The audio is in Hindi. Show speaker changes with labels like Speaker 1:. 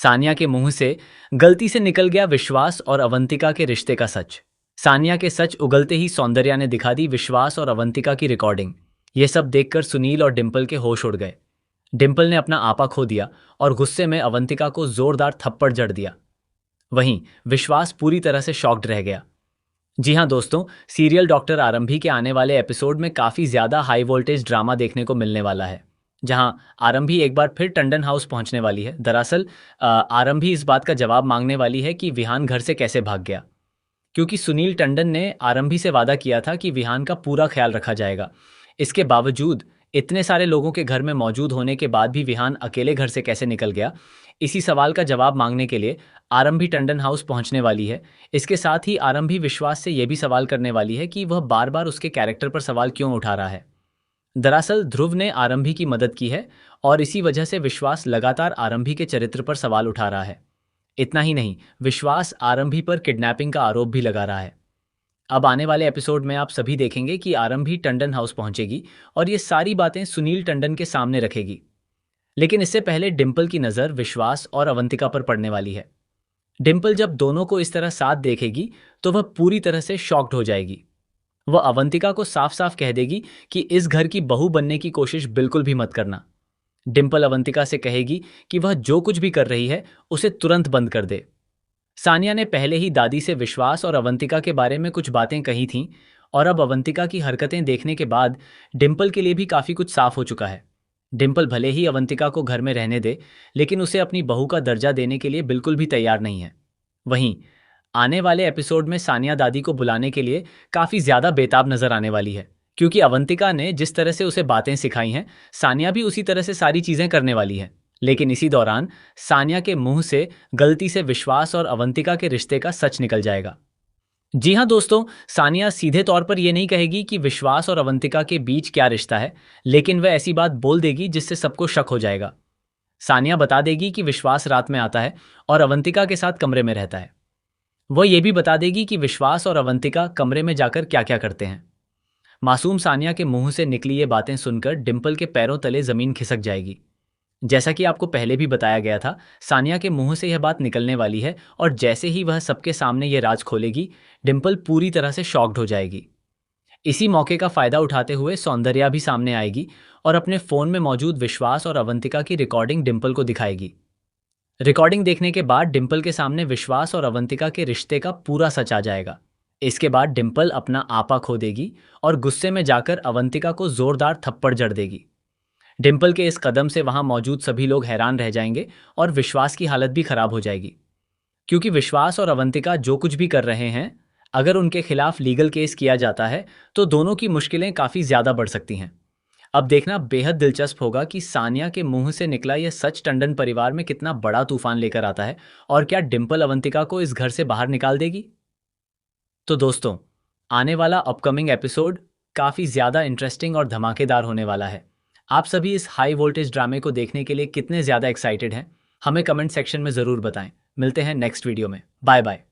Speaker 1: सानिया के मुंह से गलती से निकल गया विश्वास और अवंतिका के रिश्ते का सच। सानिया के सच उगलते ही सौंदर्या ने दिखा दी विश्वास और अवंतिका की रिकॉर्डिंग। ये सब देखकर सुनील और डिंपल के होश उड़ गए। डिंपल ने अपना आपा खो दिया और गुस्से में अवंतिका को जोरदार थप्पड़ जड़ दिया। वहीं विश्वास पूरी तरह से शॉक्ड रह गया। जी हाँ दोस्तों, सीरियल डॉक्टर आरंभी के आने वाले एपिसोड में काफ़ी ज़्यादा हाई वोल्टेज ड्रामा देखने को मिलने वाला है, जहां आरंभी एक बार फिर टंडन हाउस पहुंचने वाली है। दरअसल आरंभी इस बात का जवाब मांगने वाली है कि विहान घर से कैसे भाग गया, क्योंकि सुनील टंडन ने आरंभी से वादा किया था कि विहान का पूरा ख्याल रखा जाएगा। इसके बावजूद इतने सारे लोगों के घर में मौजूद होने के बाद भी विहान अकेले घर से कैसे निकल गया, इसी सवाल का जवाब मांगने के लिए आरंभी टंडन हाउस पहुंचने वाली है। इसके साथ ही आरंभी विश्वास से यह भी सवाल करने वाली है कि वह बार बार उसके कैरेक्टर पर सवाल क्यों उठा रहा है। दरअसल ध्रुव ने आरंभी की मदद की है और इसी वजह से विश्वास लगातार आरंभी के चरित्र पर सवाल उठा रहा है। इतना ही नहीं, विश्वास आरंभी पर किडनैपिंग का आरोप भी लगा रहा है। अब आने वाले एपिसोड में आप सभी देखेंगे कि आरंभी टंडन हाउस पहुंचेगी और ये सारी बातें सुनील टंडन के सामने रखेगी। लेकिन इससे पहले डिंपल की नज़र विश्वास और अवंतिका पर पड़ने वाली है। डिंपल जब दोनों को इस तरह साथ देखेगी तो वह पूरी तरह से शॉक्ड हो जाएगी। वह अवंतिका को साफ साफ कह देगी कि इस घर की बहू बनने की कोशिश बिल्कुल भी मत करना। डिंपल अवंतिका से कहेगी कि वह जो कुछ भी कर रही है उसे तुरंत बंद कर दे। सानिया ने पहले ही दादी से विश्वास और अवंतिका के बारे में कुछ बातें कही थीं और अब अवंतिका की हरकतें देखने के बाद डिंपल के लिए भी काफ़ी कुछ साफ हो चुका है। डिंपल भले ही अवंतिका को घर में रहने दे, लेकिन उसे अपनी बहू का दर्जा देने के लिए बिल्कुल भी तैयार नहीं है। वहीं आने वाले एपिसोड में सानिया दादी को बुलाने के लिए काफ़ी ज़्यादा बेताब नजर आने वाली है, क्योंकि अवंतिका ने जिस तरह से उसे बातें सिखाई हैं, सानिया भी उसी तरह से सारी चीज़ें करने वाली है। लेकिन इसी दौरान सानिया के मुंह से गलती से विश्वास और अवंतिका के रिश्ते का सच निकल जाएगा। जी हाँ दोस्तों, सानिया सीधे तौर पर यह नहीं कहेगी कि विश्वास और अवंतिका के बीच क्या रिश्ता है, लेकिन वह ऐसी बात बोल देगी जिससे सबको शक हो जाएगा। सानिया बता देगी कि विश्वास रात में आता है और अवंतिका के साथ कमरे में रहता है। वह यह भी बता देगी कि विश्वास और अवंतिका कमरे में जाकर क्या क्या करते हैं। मासूम सानिया के मुंह से निकली ये बातें सुनकर डिंपल के पैरों तले जमीन खिसक जाएगी। जैसा कि आपको पहले भी बताया गया था, सानिया के मुंह से यह बात निकलने वाली है और जैसे ही वह सबके सामने ये राज खोलेगी, डिंपल पूरी तरह से शॉक्ड हो जाएगी। इसी मौके का फायदा उठाते हुए सौंदर्या भी सामने आएगी और अपने फोन में मौजूद विश्वास और अवंतिका की रिकॉर्डिंग डिंपल को दिखाएगी। रिकॉर्डिंग देखने के बाद डिंपल के सामने विश्वास और अवंतिका के रिश्ते का पूरा सच आ जाएगा। इसके बाद डिंपल अपना आपा खो देगी और गुस्से में जाकर अवंतिका को जोरदार थप्पड़ जड़ देगी। डिंपल के इस कदम से वहां मौजूद सभी लोग हैरान रह जाएंगे और विश्वास की हालत भी खराब हो जाएगी, क्योंकि विश्वास और अवंतिका जो कुछ भी कर रहे हैं, अगर उनके खिलाफ लीगल केस किया जाता है तो दोनों की मुश्किलें काफ़ी ज़्यादा बढ़ सकती हैं। अब देखना बेहद दिलचस्प होगा कि सानिया के मुंह से निकला यह सच टंडन परिवार में कितना बड़ा तूफान लेकर आता है और क्या डिंपल अवंतिका को इस घर से बाहर निकाल देगी। तो दोस्तों, आने वाला अपकमिंग एपिसोड काफ़ी ज़्यादा इंटरेस्टिंग और धमाकेदार होने वाला है। आप सभी इस हाई वोल्टेज ड्रामे को देखने के लिए कितने ज़्यादा एक्साइटेड हैं, हमें कमेंट सेक्शन में ज़रूर बताएं। मिलते हैं नेक्स्ट वीडियो में। Bye bye.